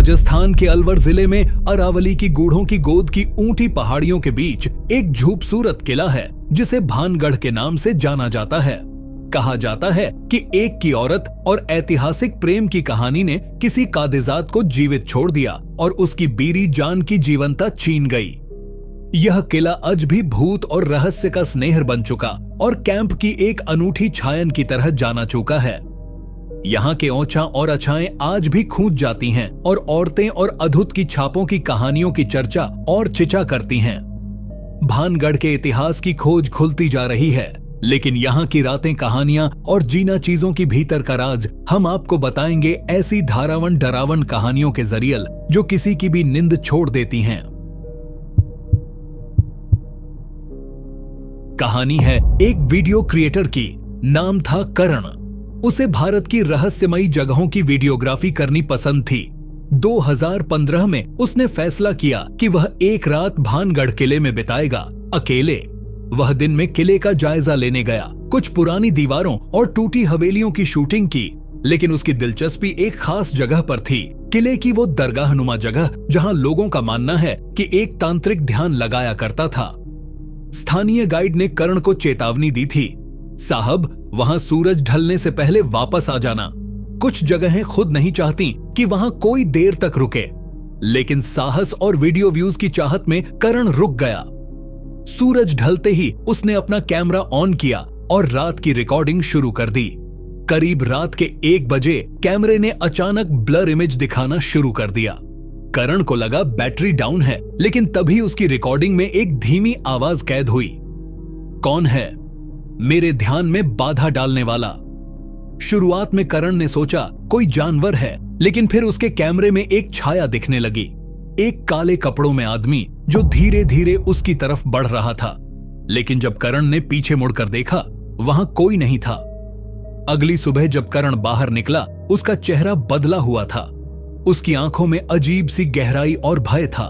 राजस्थान के अलवर जिले में अरावली की गूढ़ों की गोद की ऊंटी पहाड़ियों के बीच एक खूबसूरत किला है जिसे भानगढ़ के नाम से जाना जाता है। कहा जाता है कि एक की औरत और ऐतिहासिक प्रेम की कहानी ने किसी कादिजात को जीवित छोड़ दिया और उसकी बीरी जान की जीवंता छीन गई। यह किला आज भी भूत और रहस्य का स्नेह बन चुका और कैंप की एक अनूठी छायन की तरह जाना चुका है। यहाँ के औंचा और अछाएं आज भी खूंज जाती हैं और औरतें और अद्भुत की छापों की कहानियों की चर्चा और चिचा करती हैं। भानगढ़ के इतिहास की खोज खुलती जा रही है, लेकिन यहाँ की रातें, कहानियां और जीना चीजों की भीतर का राज हम आपको बताएंगे ऐसी धारावन डरावन कहानियों के जरिए जो किसी की भी नींद छोड़ देती हैं। कहानी है एक वीडियो क्रिएटर की, नाम था करण। उसे भारत की रहस्यमयी जगहों की वीडियोग्राफी करनी पसंद थी। 2015 में उसने फैसला किया कि वह एक रात भानगढ़ किले में बिताएगा, अकेले। वह दिन में किले का जायजा लेने गया, कुछ पुरानी दीवारों और टूटी हवेलियों की शूटिंग की, लेकिन उसकी दिलचस्पी एक खास जगह पर थी। किले की वो दरगाहनुमा जगह जहां लोगों का मानना है कि एक तांत्रिक ध्यान लगाया करता था। स्थानीय गाइड ने करण को चेतावनी दी थी, साहब, वहां सूरज ढलने से पहले वापस आ जाना। कुछ जगहें खुद नहीं चाहती कि वहां कोई देर तक रुके, लेकिन साहस और वीडियो व्यूज की चाहत में करण रुक गया। सूरज ढलते ही उसने अपना कैमरा ऑन किया और रात की रिकॉर्डिंग शुरू कर दी। करीब रात के 1 बजे कैमरे ने अचानक ब्लर इमेज दिखाना शुरू कर दिया। करण को लगा बैटरी डाउन है, लेकिन तभी उसकी रिकॉर्डिंग में एक धीमी आवाज कैद हुई। कौन है? मेरे ध्यान में बाधा डालने वाला। शुरुआत में करण ने सोचा कोई जानवर है, लेकिन फिर उसके कैमरे में एक छाया दिखने लगी, एक काले कपड़ों में आदमी जो धीरे धीरे उसकी तरफ बढ़ रहा था। लेकिन जब करण ने पीछे मुड़कर देखा, वहां कोई नहीं था। अगली सुबह जब करण बाहर निकला, उसका चेहरा बदला हुआ था। उसकी आंखों में अजीब सी गहराई और भय था।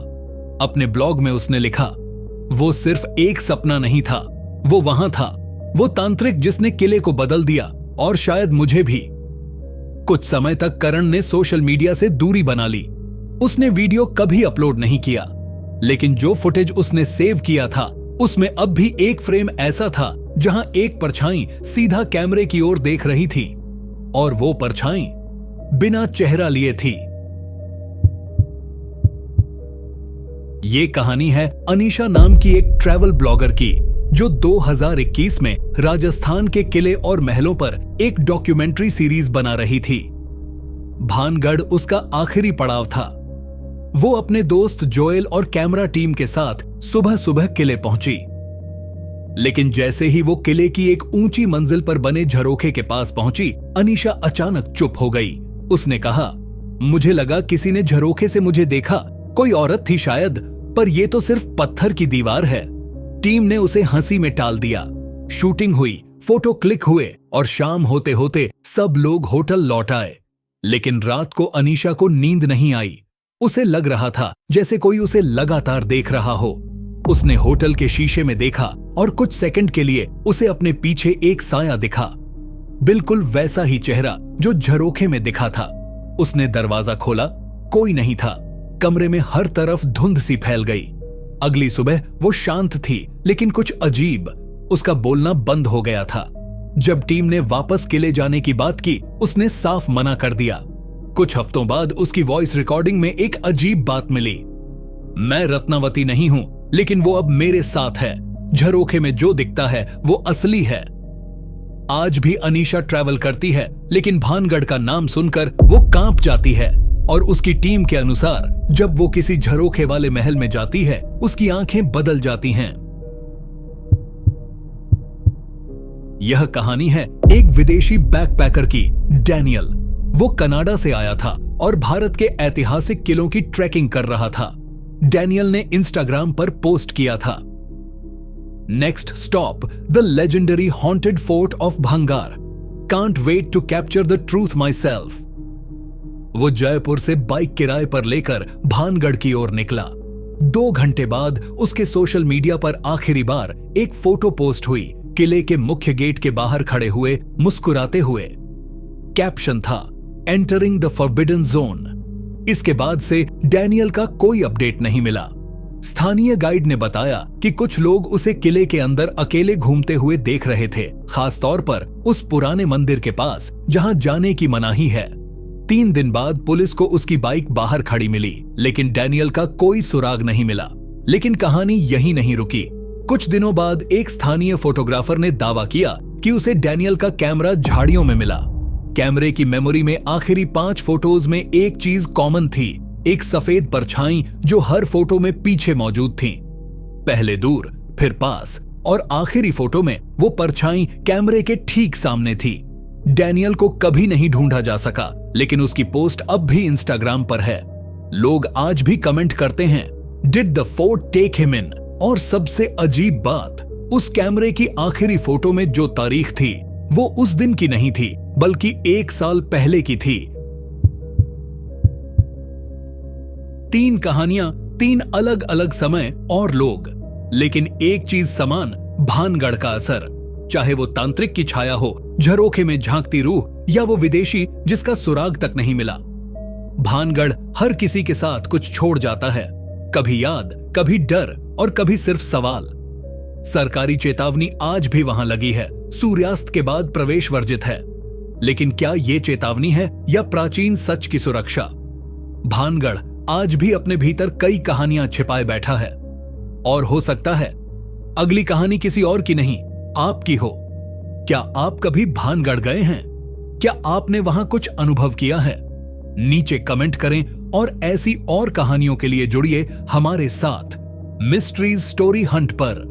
अपने ब्लॉग में उसने लिखा, वो सिर्फ एक सपना नहीं था, वो वहां था, वो तांत्रिक जिसने किले को बदल दिया और शायद मुझे भी। कुछ समय तक करण ने सोशल मीडिया से दूरी बना ली। उसने वीडियो कभी अपलोड नहीं किया, लेकिन जो फुटेज उसने सेव किया था उसमें अब भी एक फ्रेम ऐसा था जहां एक परछाई सीधा कैमरे की ओर देख रही थी, और वो परछाई बिना चेहरा लिए थी। ये कहानी है अनीशा नाम की एक ट्रैवल ब्लॉगर की, जो 2021 में राजस्थान के किले और महलों पर एक डॉक्यूमेंट्री सीरीज बना रही थी। भानगढ़ उसका आखिरी पड़ाव था। वो अपने दोस्त जोएल और कैमरा टीम के साथ सुबह सुबह किले पहुंची, लेकिन जैसे ही वो किले की एक ऊंची मंजिल पर बने झरोखे के पास पहुंची, अनीशा अचानक चुप हो गई। उसने कहा, मुझे लगा किसी ने झरोखे से मुझे देखा, कोई औरत थी शायद, पर यह तो सिर्फ पत्थर की दीवार है। टीम ने उसे हंसी में टाल दिया। शूटिंग हुई, फोटो क्लिक हुए और शाम होते होते सब लोग होटल लौट आए। लेकिन रात को अनीशा को नींद नहीं आई। उसे लग रहा था जैसे कोई उसे लगातार देख रहा हो। उसने होटल के शीशे में देखा और कुछ सेकंड के लिए उसे अपने पीछे एक साया दिखा, बिल्कुल वैसा ही चेहरा जो झरोखे में दिखा था। उसने दरवाजा खोला, कोई नहीं था। कमरे में हर तरफ धुंध सी फैल गई। अगली सुबह वो शांत थी, लेकिन कुछ अजीब, उसका बोलना बंद हो गया था। जब टीम ने वापस किले जाने की बात की, उसने साफ मना कर दिया। कुछ हफ्तों बाद उसकी वॉइस रिकॉर्डिंग में एक अजीब बात मिली, मैं रत्नावती नहीं हूं, लेकिन वो अब मेरे साथ है। झरोखे में जो दिखता है वो असली है। आज भी अनीशा ट्रैवल करती है, लेकिन भानगढ़ का नाम सुनकर वो कांप जाती है। और उसकी टीम के अनुसार जब वो किसी झरोखे वाले महल में जाती है, उसकी आंखें बदल जाती हैं। यह कहानी है एक विदेशी बैकपैकर की, डैनियल। वो कनाडा से आया था और भारत के ऐतिहासिक किलों की ट्रैकिंग कर रहा था। डैनियल ने इंस्टाग्राम पर पोस्ट किया था, next stop the legendary haunted fort of Bhangarh, can't wait to capture the truth myself. वो जयपुर से बाइक किराए पर लेकर भानगढ़ की ओर निकला। 2 घंटे बाद उसके सोशल मीडिया पर आखिरी बार एक फोटो पोस्ट हुई, किले के मुख्य गेट के बाहर खड़े हुए मुस्कुराते हुए। कैप्शन था, एंटरिंग द फॉरबिडन जोन। इसके बाद से डैनियल का कोई अपडेट नहीं मिला। स्थानीय गाइड ने बताया कि कुछ लोग उसे किले के अंदर अकेले घूमते हुए देख रहे थे, खासतौर पर उस पुराने मंदिर के पास जहां जाने की मनाही है। 3 दिन बाद पुलिस को उसकी बाइक बाहर खड़ी मिली, लेकिन डैनियल का कोई सुराग नहीं मिला। लेकिन कहानी यहीं नहीं रुकी। कुछ दिनों बाद एक स्थानीय फोटोग्राफर ने दावा किया कि उसे डैनियल का कैमरा झाड़ियों में मिला। कैमरे की मेमोरी में आखिरी 5 फोटोज में एक चीज कॉमन थी, एक सफेद परछाई जो हर फोटो में पीछे मौजूद थी। पहले दूर, फिर पास और आखिरी फोटो में वो परछाई कैमरे के ठीक सामने थी। डैनियल को कभी नहीं ढूंढा जा सका, लेकिन उसकी पोस्ट अब भी इंस्टाग्राम पर है। लोग आज भी कमेंट करते हैं, did the fort take him in? और सबसे अजीब बात, उस कैमरे की आखिरी फोटो में जो तारीख थी वो उस दिन की नहीं थी, बल्कि 1 साल पहले की थी। 3 कहानियां, 3 अलग अलग समय और लोग, लेकिन एक चीज समान, भानगढ़ का असर। चाहे वो तांत्रिक की छाया हो, झरोखे में झांकती रूह, या वो विदेशी जिसका सुराग तक नहीं मिला, भानगढ़ हर किसी के साथ कुछ छोड़ जाता है। कभी याद, कभी डर और कभी सिर्फ सवाल। सरकारी चेतावनी आज भी वहां लगी है, सूर्यास्त के बाद प्रवेश वर्जित है। लेकिन क्या ये चेतावनी है या प्राचीन सच की सुरक्षा? भानगढ़ आज भी अपने भीतर कई कहानियां छिपाए बैठा है, और हो सकता है अगली कहानी किसी और की नहीं, आपकी हो। क्या आप कभी भानगढ़ गए हैं? क्या आपने वहां कुछ अनुभव किया है? नीचे कमेंट करें और ऐसी और कहानियों के लिए जुड़िए हमारे साथ मिस्ट्रीज स्टोरी हंट पर।